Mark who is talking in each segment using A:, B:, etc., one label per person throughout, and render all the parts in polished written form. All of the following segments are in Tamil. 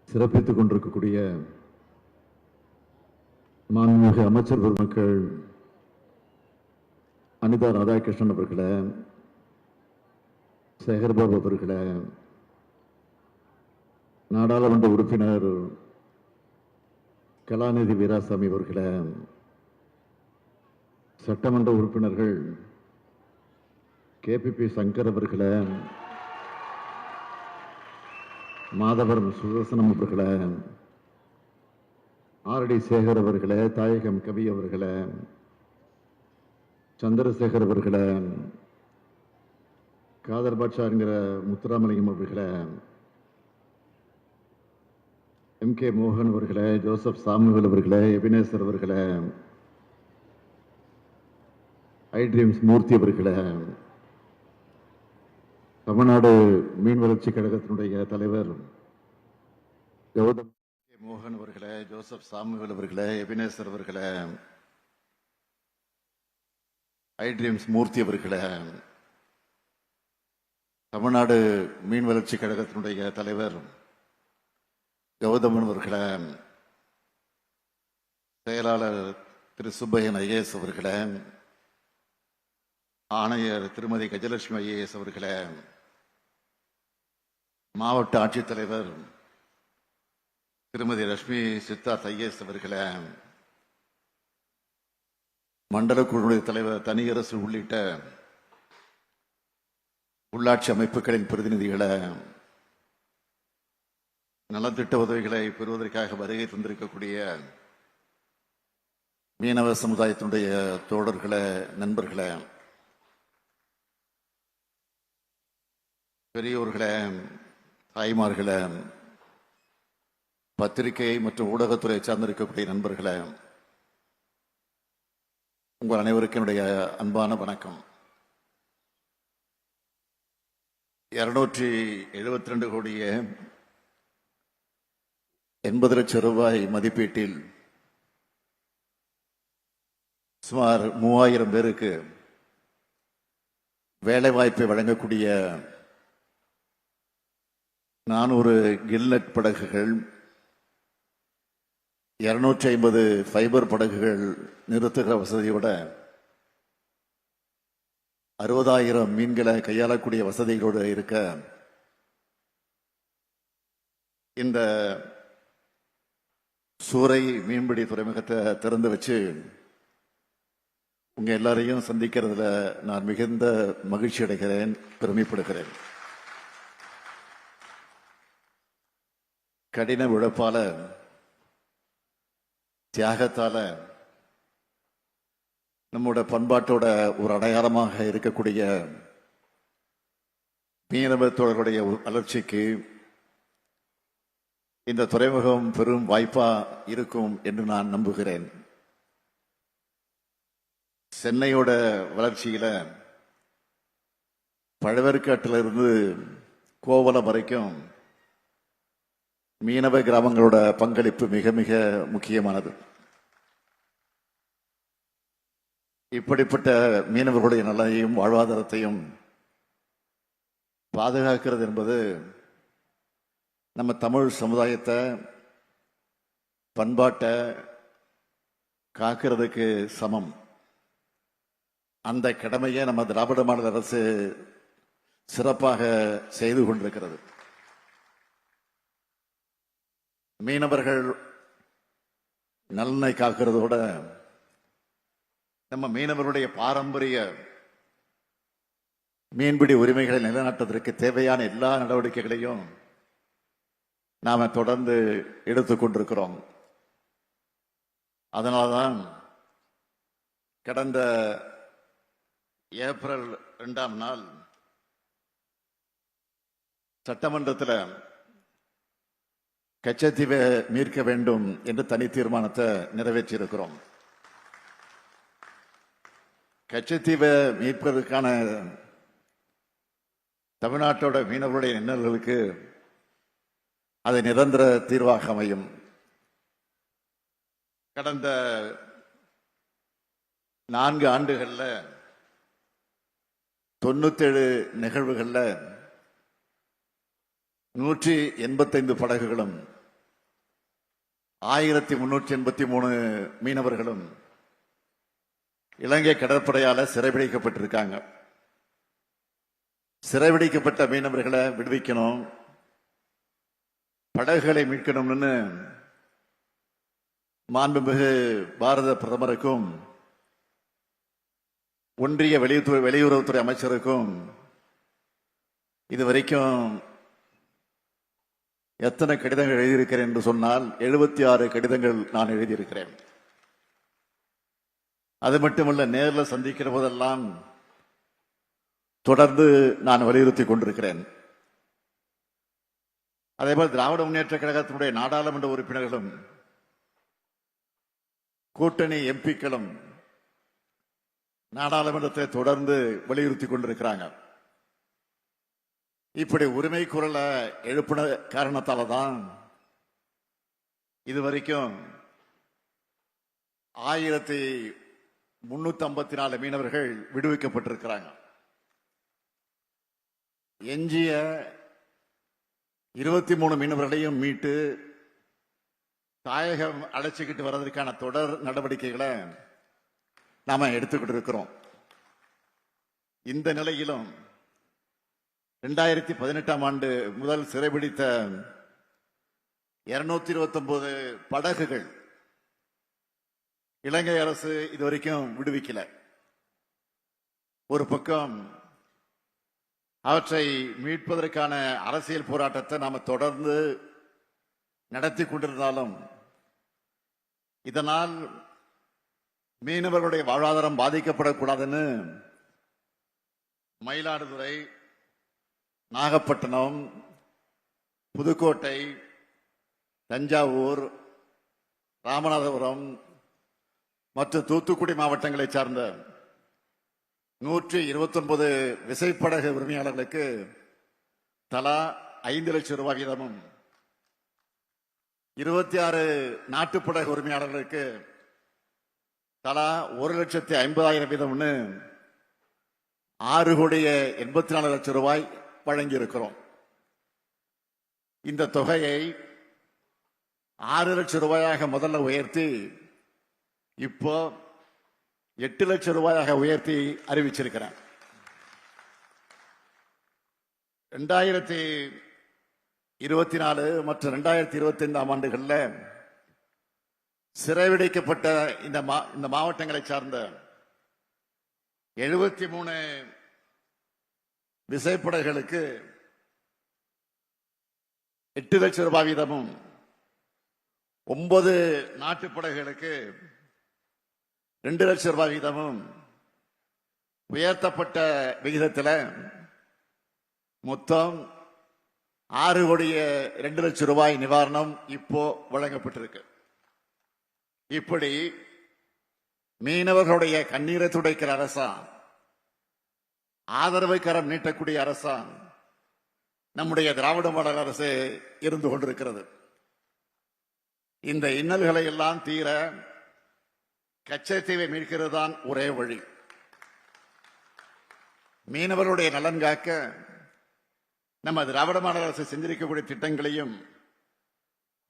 A: சிறப்பித்துக் கொண்டிருக்கக்கூடிய மாண்புமிகு அமைச்சர் பெருமக்கள் அனிதா ராதாகிருஷ்ணன் அவர்களே, சேகர்பாபு அவர்களே, நாடாளுமன்ற உறுப்பினர் கலாநிதி வீராசாமி அவர்களே, சட்டமன்ற உறுப்பினர்கள் KPP சங்கர் அவர்களே, மாதவரம் சுதர்சனம் அவர்களே, RD சேகர் அவர்களே, தாயகம் கவி அவர்களே, சந்திரசேகர் அவர்களே, காதர் பாட்ஷாங்கிற முத்துராமலிங்கம் அவர்களே, MK மோகன் அவர்களே, ஜோசப் சாமுவேல் அவர்களே, எபினேசர் அவர்களே, ஐட்ரீம்ஸ் மூர்த்தி அவர்களே, தமிழ்நாடு மீன் வளர்ச்சி கழகத்தினுடைய தலைவர் கௌதம் மோகன் அவர்களே, ஜோசப் சாமுவேல் அவர்களே, எபினேசர் அவர்களே, ஐட்ரீம்ஸ் மூர்த்தி அவர்களே, தமிழ்நாடு மீன் வளர்ச்சி கழகத்தினுடைய தலைவர் கௌதமன் அவர்களே, செயலாளர் திரு சுப்பையன் IAS அவர்களே, ஆணையர் திருமதி கஜலட்சுமி IAS அவர்களே, மாவட்ட ஆட்சித்தலைவர் திருமதி ரஷ்மி சித்தார்த் IAS அவர்களே, மண்டல குழுவுடைய தலைவர் தனியரசு உள்ளிட்ட உள்ளாட்சி அமைப்புகளின் பிரதிநிதிகளை, நலத்திட்ட உதவிகளை பெறுவதற்காக வருகை தந்திருக்கக்கூடிய மீனவ சமுதாயத்தினுடைய தோழர்களே, நண்பர்களே, பெரியோர்களே, தாய்மார்களே, பத்திரிகை மற்றும் ஊடகத்துறை சார்ந்திருக்கக்கூடிய நண்பர்களே, உங்கள் அனைவருக்கும் என்னுடைய அன்பான வணக்கம். 272 கோடியே 80 லட்சம் ரூபாய் மதிப்பீட்டில் சுமார் 3000 பேருக்கு வேலை வாய்ப்பை வழங்கக்கூடிய 400 கில்நெட் படகுகள், 250 ஃபைபர் படகுகள் நிறுத்துகிற வசதியோட 60,000 மீன்களை கையாளக்கூடிய வசதிகளோடு இருக்க இந்த சூறை மீன்பிடி துறைமுகத்தை திறந்து வச்சு உங்க எல்லாரையும் சந்திக்கிறதுல நான் மிகுந்த மகிழ்ச்சி அடைகிறேன், பெருமைப்படுகிறேன். கடின உழைப்பால, தியாகத்தால நம்மோட பண்பாட்டோட ஒரு அடையாளமாக இருக்கக்கூடிய மீனவ தோழர்களுடைய வளர்ச்சிக்கு இந்த துறைமுகம் பெரும் வாய்ப்பா இருக்கும் என்று நான் நம்புகிறேன். சென்னையோட வளர்ச்சியில பழவேற்காட்டிலிருந்து கோவலம் வரைக்கும் மீனவ கிராமங்களோட பங்களிப்பு மிக மிக முக்கியமானது. இப்படிப்பட்ட மீனவர்களுடைய நலனையும் வாழ்வாதாரத்தையும் பாதுகாக்கிறது என்பது நம்ம தமிழ் சமுதாயத்தை, பண்பாட்டை காக்கிறதுக்கு சமம். அந்த கடமையை நம்ம திராவிட மாடல் அரசு சிறப்பாக செய்து கொண்டிருக்கிறது. மீனவர்கள் நலனை காக்கிறதோட நம்ம மீனவர்களுடைய பாரம்பரிய மீன்பிடி உரிமைகளை நிலைநாட்டுவதற்கு தேவையான எல்லா நடவடிக்கைகளையும் நாம தொடர்ந்து எடுத்துக்கொண்டிருக்கிறோம். அதனால்தான் கடந்த ஏப்ரல் 2ஆம் நாள் சட்டமன்றத்தில் கச்சத்தீவை மீட்க வேண்டும் என்று தனி தீர்மானத்தை நிறைவேற்றியிருக்கிறோம். கச்சத்தீவை மீட்பதற்கான தமிழ்நாட்டோட மீனவர்களுடைய எண்ணங்களுக்கு அது நிரந்தர தீர்வாக அமையும். கடந்த 4 ஆண்டுகள்ல 97 நிகழ்வுகள்ல 185 படகுகளும் 1383 மீனவர்களும் இலங்கை கடற்படையால சிறைபிடிக்கப்பட்டிருக்காங்க. சிறைபிடிக்கப்பட்ட மீனவர்களை விடுவிக்கணும், படகுகளை மீட்கணும்னு மாண்புமிகு பாரத பிரதமருக்கும் ஒன்றிய வெளியுறவுத்துறை அமைச்சருக்கும் இதுவரைக்கும் எத்தனை கடிதங்கள் எழுதியிருக்கிறேன் என்று சொன்னால் 76 கடிதங்கள் நான் எழுதியிருக்கிறேன். அது மட்டுமல்ல, நேரில் சந்திக்கிற போதெல்லாம் தொடர்ந்து நான் வலியுறுத்தி கொண்டிருக்கிறேன். அதேபோல் திராவிட முன்னேற்ற கழகத்தினுடைய நாடாளுமன்ற உறுப்பினர்களும் கூட்டணி எம்பிக்களும் நாடாளுமன்றத்தை தொடர்ந்து வலியுறுத்தி கொண்டிருக்கிறாங்க. இப்படி உரிமை குரலை எழுப்பின காரணத்தால தான் இதுவரைக்கும் 1354 மீனவர்கள் விடுவிக்கப்பட்டிருக்கிறாங்க. எஞ்சிய 23 மீனவர்களையும் மீட்டு தாயகம் அழைச்சிக்கிட்டு வர்றதற்கான தொடர் நடவடிக்கைகளை நாம எடுத்துக்கிட்டு இருக்கிறோம். இந்த நிலையிலும் 2018ஆம் ஆண்டு முதல் சிறைபிடித்த 229 படகுகள் இலங்கை அரசு இதுவரைக்கும் விடுவிக்கல. ஒரு பக்கம் அவற்றை மீட்பதற்கான அரசியல் போராட்டத்தை நாம தொடர்ந்து நடத்தி கொண்டிருந்தாலும் இதனால் மீனவர்களுடைய வாழ்வாதாரம் பாதிக்கப்படக்கூடாதுன்னு மயிலாடுதுறை, நாகப்பட்டினம், புதுக்கோட்டை, தஞ்சாவூர், ராமநாதபுரம் மற்றும் தூத்துக்குடி மாவட்டங்களை சார்ந்த 129 விசைப்படகு உரிமையாளர்களுக்கு தலா 5 லட்சம் ரூபாய் வீதமும், 26 நாட்டுப்படகு உரிமையாளர்களுக்கு தலா 1,50,000 வீதம்னு 6,84 லட்சம் ரூபாய் வழங்கி இருக்கிறோம். இந்த தொகையை 6 லட்சம் ரூபாயாக முதல்ல உயர்த்தி இப்போ 8 லட்சம் ரூபாயாக உயர்த்தி அறிவிச்சிருக்கிறேன். 2024 மற்றும் 2025ஆம் ஆண்டுகளில் சிறைபிடிக்கப்பட்ட இந்த மாவட்டங்களை சார்ந்த 73 விசைப்படகுகளுக்கு 8 லட்சம் ரூபாய் வீதமும், 9 நாட்டுப்படகுகளுக்கு 2 லட்சம் ரூபாய் வீதமும் உயர்த்தப்பட்ட விகிதத்தில் மொத்தம் 6,02 லட்சம் ரூபாய் நிவாரணம் இப்போ வழங்கப்பட்டிருக்கு. இப்படி மீனவர்களுடைய கண்ணீரை துடைக்கிற அரசான், ஆதரவு கரம் நீட்டக்கூடிய அரசான் நம்முடைய திராவிட மாடல் அரசு இருந்து கொண்டிருக்கிறது. இந்த இன்னல்களை எல்லாம் தீர கச்சத்தீவை மீட்கிறது தான் ஒரே வழி. மீனவர்களுடைய நலன் காக்க நம்ம திராவிட மாடல் அரசு செஞ்சிருக்கக்கூடிய திட்டங்களையும்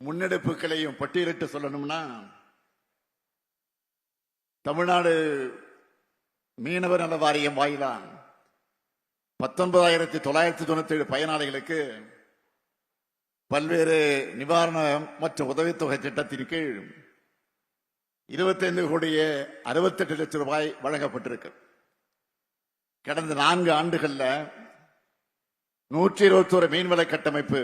A: முன்னெடுப்புகளையும் பட்டியலிட்டு சொல்லணும்னா, தமிழ்நாடு மீனவர் நல வாரியம் வாயிலா 19,997 பயனாளிகளுக்கு பல்வேறு நிவாரண மற்றும் உதவித்தொகை திட்டத்தின் கீழ் 25,68 லட்சம் ரூபாய் வழங்கப்பட்டிருக்கு. கடந்த 4 ஆண்டுகள்ல 121 மீன்வள கட்டமைப்பு,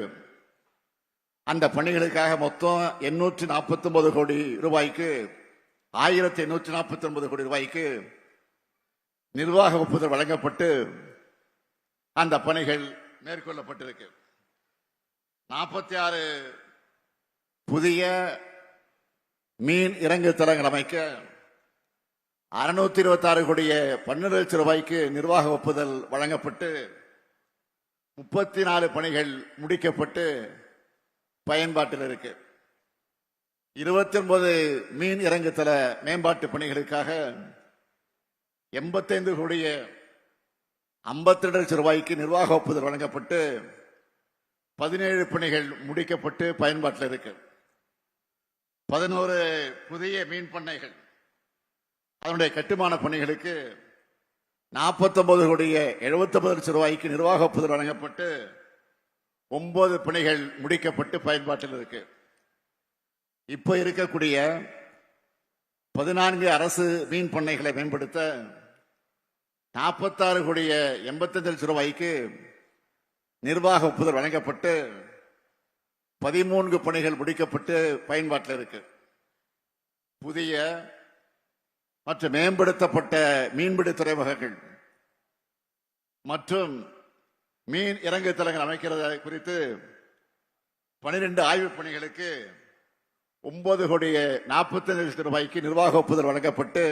A: அந்த பணிகளுக்காக மொத்தம் 849 கோடி ரூபாய்க்கு 1,849 கோடி ரூபாய்க்கு நிர்வாக ஒப்புதல் வழங்கப்பட்டு அந்த பணிகள் மேற்கொள்ளப்பட்டிருக்கு. 46 புதிய மீன் இறங்கு தளங்கள் அமைக்க 626 கோடியே 12 லட்சம் ரூபாய்க்கு நிர்வாக ஒப்புதல் வழங்கப்பட்டு 34 பணிகள் முடிக்கப்பட்டு பயன்பாட்டில் இருக்கு. 29 மீன் இறங்குதள மேம்பாட்டு பணிகளுக்காக 85 கோடியே 52 லட்சம் ரூபாய்க்கு நிர்வாக ஒப்புதல் வழங்கப்பட்டு 17 பணிகள் முடிக்கப்பட்டு பயன்பாட்டில் இருக்கு. 11 புதிய மீன் பண்ணைகள் அதனுடைய கட்டுமான பணிகளுக்கு 49 கோடியே 79 லட்சம் ரூபாய்க்கு நிர்வாக ஒப்புதல் வழங்கப்பட்டு 9 பணிகள் முடிக்கப்பட்டு பயன்பாட்டில் இருக்கு. இப்ப இருக்கக்கூடிய 14 அரசு மீன் பண்ணைகளை மேம்படுத்த 46 கோடியே 85 லட்சம் ரூபாய்க்கு நிர்வாக ஒப்புதல் வழங்கப்பட்டு 13 பணிகள் முடிக்கப்பட்டு பயன்பாட்டில் இருக்கு. புதிய மற்றும் மேம்படுத்தப்பட்ட மீன்பிடி துறைமுகங்கள் மற்றும் மீன் இறங்கு தளங்கள் அமைக்கிறது குறித்து 12 ஆய்வுப் பணிகளுக்கு 9 கோடியே 45 லட்சம் ரூபாய்க்கு நிர்வாக ஒப்புதல் வழங்கப்பட்டு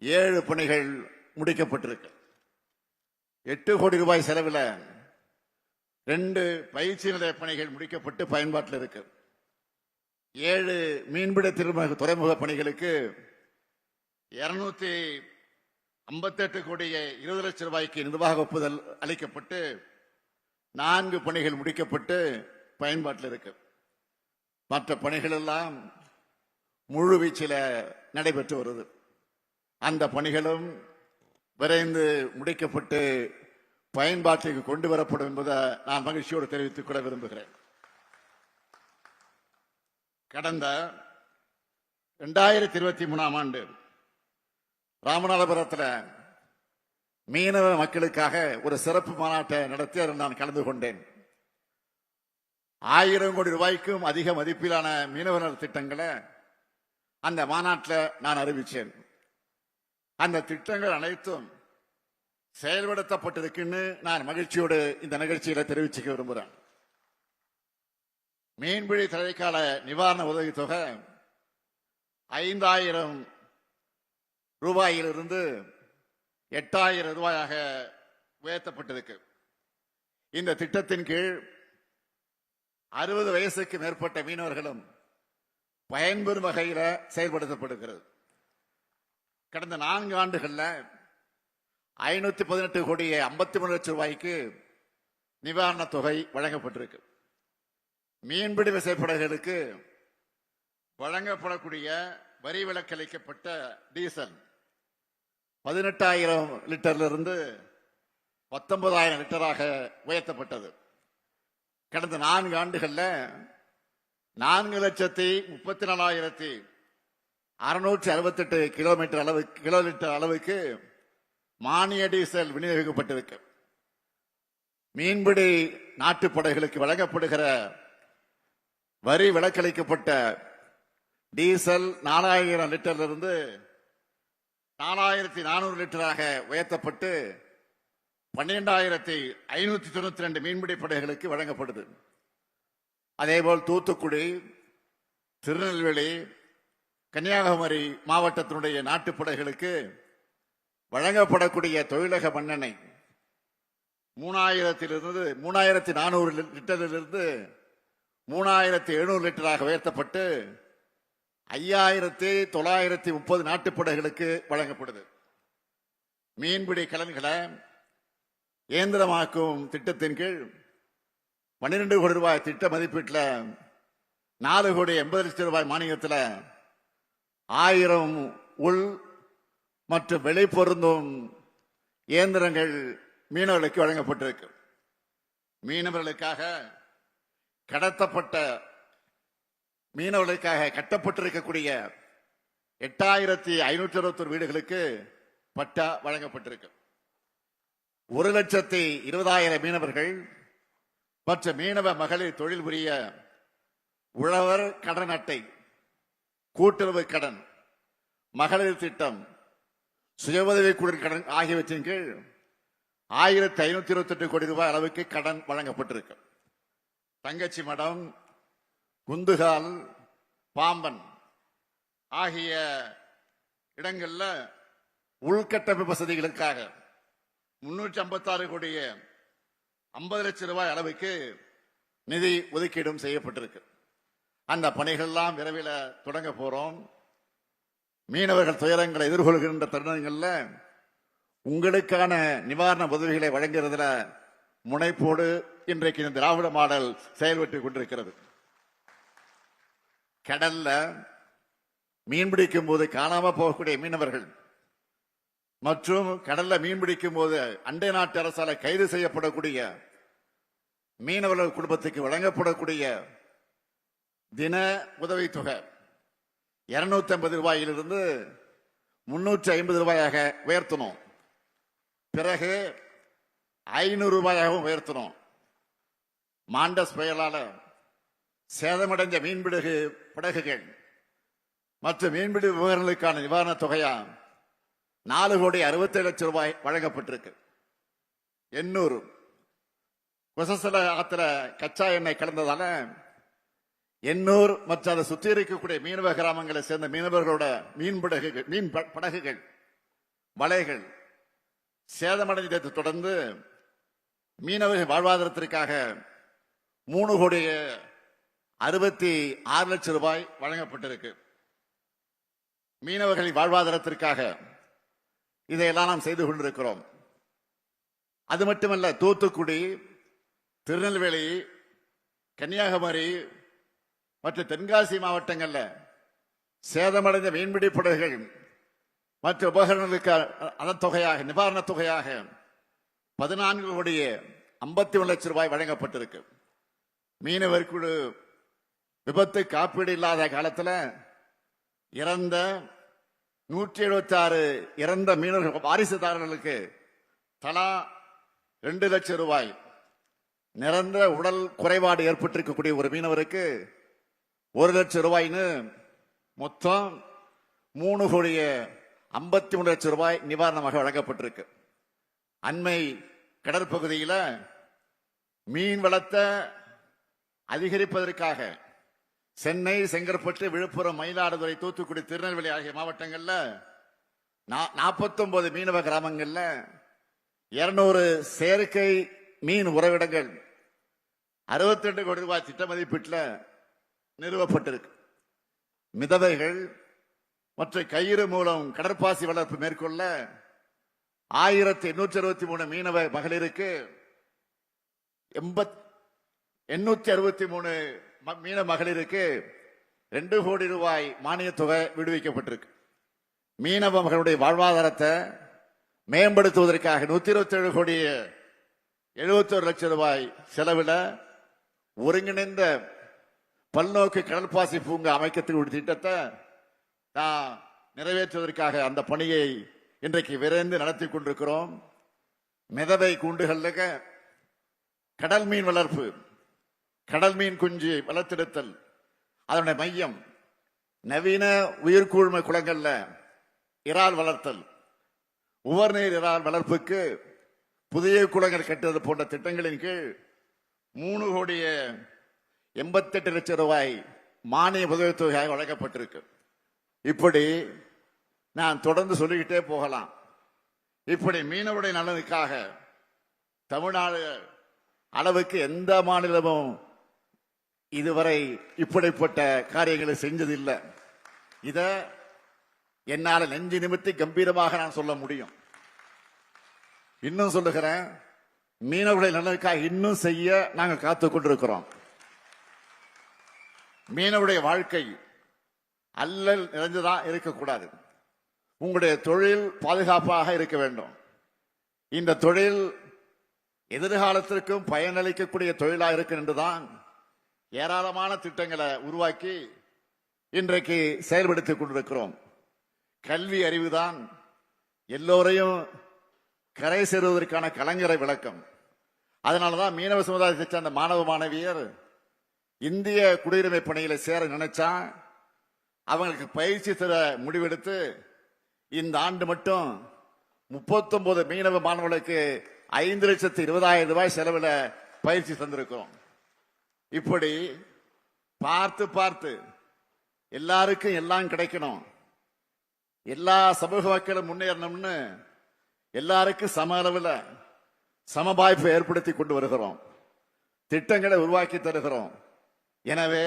A: 7 பணிகள் முடிக்கப்பட்டிருக்கு. 8 கோடி ரூபாய் செலவில் 2 பயிற்சி நிலைய பணிகள் முடிக்கப்பட்டு பயன்பாட்டில் இருக்கு. 7 மீன்பிடி துறைமுக பணிகளுக்கு 258 கோடியே 20 லட்சம் ரூபாய்க்கு நிர்வாக ஒப்புதல் அளிக்கப்பட்டு 4 பணிகள் முடிக்கப்பட்டு பயன்பாட்டில் இருக்கு. மற்ற பணிகள் எல்லாம் முழு வீச்சில் நடைபெற்று வருது. அந்த பணிகளும் விரைந்து முடிக்கப்பட்டு பயன்பாட்டுக்கு கொண்டு வரப்படும் என்பதை நான் மகிழ்ச்சியோடு தெரிவித்துக் கொள்ள விரும்புகிறேன். கடந்த 2023ஆம் ஆண்டு ராமநாதபுரத்தில் மீனவ மக்களுக்காக ஒரு சிறப்பு மாநாட்டை நடத்தி அதில் நான் கலந்து கொண்டேன். 1000 கோடி ரூபாய்க்கும் அதிக மதிப்பிலான மீனவர் திட்டங்களை அந்த மாநாட்டில் நான் அறிவித்தேன். அந்த திட்டங்கள் அனைத்தும் செயல்படுத்தப்பட்டிருக்குன்னு நான் மகிழ்ச்சியோடு இந்த நிகழ்ச்சியில தெரிவிச்சுக்க விரும்புகிறேன். மீன்பிடி தடைக்கால நிவாரண உதவி தொகை 5000 ரூபாயிலிருந்து 8000 ரூபாயாக உயர்த்தப்பட்டிருக்கு. இந்த திட்டத்தின் கீழ் 60 வயசுக்கு மேற்பட்ட மீனவர்களும் பயன்பெறும் வகையில் செயல்படுத்தப்படுகிறது. கடந்த 4 ஆண்டுகள்ல 518 கோடியே 53 லட்சம் ரூபாய்க்கு நிவாரண தொகை வழங்கப்பட்டிருக்கு. மீன்பிடி விசைப்படகுகளுக்கு வழங்கப்படக்கூடிய வரி விலக்களிக்கப்பட்ட டீசல் 18,000 லிட்டரிலிருந்து 19,000 லிட்டராக உயர்த்தப்பட்டது. கடந்த 4 ஆண்டுகள்ல 4,34,668 கிலோ லிட்டர் அளவுக்கு மானிய டீசல் விநியோகிக்கப்பட்டிருக்கு. மீன்பிடி நாட்டுப்படைகளுக்கு வழங்கப்படுகிற வரி விலக்களிக்கப்பட்ட டீசல் 4,000 லிட்டரிலிருந்து 4,400 லிட்டராக உயர்த்தப்பட்டு 12,592 மீன்பிடி படைகளுக்கு வழங்கப்படுது. அதேபோல் தூத்துக்குடி, திருநெல்வேலி, கன்னியாகுமரி மாவட்டத்தினுடைய நாட்டுப்படைகளுக்கு வழங்கப்படக்கூடிய தொழிலக மண்ணெண்ணெய் 3,400 லிட்டரிலிருந்து 3,700 லிட்டராக உயர்த்தப்பட்டு 5,930 நாட்டுப்படைகளுக்கு வழங்கப்படுது. மீன்பிடி கலன்களை இயந்திரமாக்கும் திட்டத்தின் கீழ் 12 கோடி ரூபாய் திட்ட மதிப்பீட்டில் 4 கோடி 80 லட்சம் ரூபாய் மானியத்தில் 1000 உள் மற்றும் வெளி பொருந்தும் இயந்திரங்கள் மீனவர்களுக்கு வழங்கப்பட்டிருக்கு. மீனவர்களுக்காக கட்டப்பட்டிருக்கக்கூடிய 8,521 வீடுகளுக்கு பட்டா வழங்கப்பட்டிருக்கு. 1,20,000 மீனவர்கள் மற்றும் மீனவ மகளிர் தொழில் புரிய உழவர் கடன் அட்டை, கூட்டுறவு கடன், மகளிர் திட்டம், சுய உதவி குழு கடன் ஆகியவற்றின் கீழ் 1,528 கோடி ரூபாய் அளவுக்கு கடன் வழங்கப்பட்டிருக்கு. தங்கச்சி மடம், குந்துகால், பாம்பன் ஆகிய இடங்கள்ல உள்கட்டமைப்பு வசதிகளுக்காக 356 கோடியே 50 லட்சம் ரூபாய் அளவுக்கு நிதி ஒதுக்கீடும் செய்யப்பட்டிருக்கு. அந்த பணிகள் எல்லாம் விரைவில் தொடங்க போறோம். மீனவர்கள் துயரங்களை எதிர்கொள்கின்ற தருணங்கள்ல உங்களுக்கான நிவாரண உதவிகளை வழங்குறதுல முனைப்போடு இன்றைக்கு இந்த திராவிட மாடல் செயல்பட்டுக் கொண்டிருக்கிறது. கடல்ல மீன் பிடிக்கும் போது காணாம போகக்கூடிய மீனவர்கள் மற்றும் கடல்ல மீன் பிடிக்கும் போது அண்டை நாட்டு அரசால கைது செய்யப்படக்கூடிய மீனவர்கள் குடும்பத்துக்கு வழங்கப்படக்கூடிய தின உதவித்தொகை 250 ரூபாயிலிருந்து 350 ரூபாயாக உயர்த்தணும். பிறகு 500 ரூபாயாகவும் உயர்த்தணும். மாண்டஸ் புயலால சேதமடைந்த மீன்பிடி படகுகள் மற்றும் மீன்பிடி விவகாரங்களுக்கான நிவாரண தொகையா 4,67 லட்சம் ரூபாய் வழங்கப்பட்டிருக்கு. 800 கொசசல ஆத்துல கச்சா எண்ணெய் கலந்ததால 800 மற்றும் அதை சுற்றி இருக்கக்கூடிய மீனவ கிராமங்களை சேர்ந்த மீனவர்களோட மீன் படகுகள் வலைகள் சேதமடைந்ததை தொடர்ந்து மீனவர்கள் வாழ்வாதாரத்திற்காக 3,66 லட்சம் ரூபாய் வழங்கப்பட்டிருக்கு. மீனவர்களின் வாழ்வாதாரத்திற்காக இதையெல்லாம் நாம் செய்து கொண்டிருக்கிறோம். அது மட்டுமல்ல, தூத்துக்குடி, திருநெல்வேலி, கன்னியாகுமரி மற்றும் தென்காசி மாவட்டங்கள்ல சேதமடைந்த மீன்பிடி படகுகள் மற்ற உபகரணங்களுக்கு அதன் தொகையாக நிவாரண தொகையாக 14,51 லட்சம் ரூபாய் வழங்கப்பட்டிருக்கு. மீனவர் குழு விபத்து காப்பீடு இல்லாத காலத்தில் இறந்த 176 இறந்த மீனவர்கள் வாரிசுதாரர்களுக்கு தலா 2 லட்சம் ரூபாய், நிரந்தர உடல் குறைபாடு ஏற்பட்டிருக்கக்கூடிய ஒரு மீனவருக்கு 1 லட்சம் ரூபாய்னு மொத்தம் 3,53 லட்சம் ரூபாய் நிவாரணமாக வழங்கப்பட்டிருக்கு. அண்மை கடற்பகுதியில் மீன் வளத்தை அதிகரிப்பதற்காக சென்னை, செங்கற்பட்டு, விழுப்புரம், மயிலாடுதுறை, தூத்துக்குடி, திருநெல்வேலி ஆகிய மாவட்டங்கள்ல 49 மீனவ கிராமங்கள்ல 200 செயற்கை மீன் உறவிடங்கள் 62 கோடி ரூபாய் திட்ட மதிப்பீட்டில் நிறுவப்பட்டிருக்கு. மிதவைகள் மற்றும் கயிறு மூலம் கடற்பாசி வளர்ப்பு மேற்கொள்ள 1,863 மீனவ மகளிருக்கு 863 மீன மகளிருக்கு 2 கோடி ரூபாய் மானிய தொகை விடுவிக்கப்பட்டிருக்கு. மீனவ மகளுடைய வாழ்வாதாரத்தை மேம்படுத்துவதற்காக 127 கோடி 71 லட்சம் ரூபாய் செலவில் ஒருங்கிணைந்த பல்நோக்கு கடல்பாசி பூங்கா அமைக்கத்துக்கு ஒரு திட்டத்தை நான் நிறைவேற்றுவதற்காக அந்த பணியை இன்றைக்கு விரைந்து நடத்தி கொண்டிருக்கிறோம். மிதவை கூண்டுகள் கடல் மீன் வளர்ப்பு, கடல் மீன் குஞ்சு வளர்த்தெடுத்தல், அதனுடைய மையம், நவீன உயிர்கூழ்மை குளங்கள்ல இறால் வளர்த்தல், உவர்நீர் இறால் வளர்ப்புக்கு புதிய குளங்கள் கட்டுவது போன்ற திட்டங்களின் கீழ் 3,88 லட்சம் ரூபாய் மானிய உதவித்தொகை வழங்கப்பட்டிருக்கு. இப்படி நான் தொடர்ந்து சொல்லிக்கிட்டே போகலாம். இப்படி மீனவருடைய நலனுக்காக தமிழ்நாடு அளவுக்கு எந்த மாநிலமும் இதுவரை இப்படிப்பட்ட காரியங்களை செஞ்சதில்லை. இத என்னால நெஞ்சு நிமித்தி கம்பீரமாக நான் சொல்ல முடியும். இன்னும் சொல்லுகிறேன், மீனவர்களை நலனுக்காக இன்னும் செய்ய நாங்கள் காத்துக் கொண்டிருக்கிறோம். மீனவருடைய வாழ்க்கை அல்லல் நிறைந்துதான் இருக்கக்கூடாது. உங்களுடைய தொழில் பாதுகாப்பாக இருக்க வேண்டும். இந்த தொழில் எதிர்காலத்திற்கும் பயனளிக்கக்கூடிய தொழிலாக இருக்கு என்றுதான் ஏராளமான திட்டங்களை உருவாக்கி இன்றைக்கு செயல்படுத்திக் கொண்டிருக்கிறோம். கல்வி அறிவுதான் எல்லோரையும் கரை சேருவதற்கான கலைஞரை விளக்கம். அதனாலதான் மீனவ சமுதாயத்தை சேர்ந்த மாணவ மாணவியர் இந்திய குடியுரிமை பணியில சேர நினைச்சா அவங்களுக்கு பயிற்சி தர முடிவெடுத்து இந்த ஆண்டு மட்டும் 39 மீனவ மாணவர்களுக்கு 5,20,000 ரூபாய் செலவில் பயிற்சி தந்திருக்கிறோம். இப்படி பார்த்து பார்த்து எல்லாருக்கும் எல்லாம் கிடைக்கணும், எல்லா சமூக மக்களும் முன்னேறணும்னு எல்லாருக்கும் சம அளவில் சம வாய்ப்பு ஏற்படுத்தி கொண்டு வருகிறோம். திட்டங்களை உருவாக்கி தருகிறோம். எனவே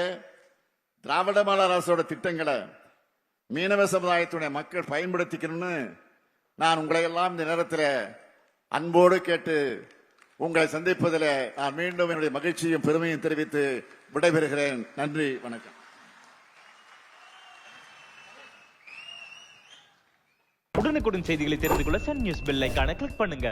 A: திராவிட மாடல் அரசோட திட்டங்களை மீனவ சமுதாயத்துடைய மக்கள் பயன்படுத்திக்கணும்னு நான் உங்களை எல்லாம் இந்த நேரத்தில் அன்போடு கேட்டு உங்களை சந்திப்பதில் நான் மீண்டும் என்னுடைய மகிழ்ச்சியும் பெருமையும் தெரிவித்து விடைபெறுகிறேன். நன்றி, வணக்கம்.
B: உடனுக்குடன் செய்திகளை தெரிந்து கொள்ள சன் நியூஸ் பெல் ஐகானை கிளிக் பண்ணுங்க.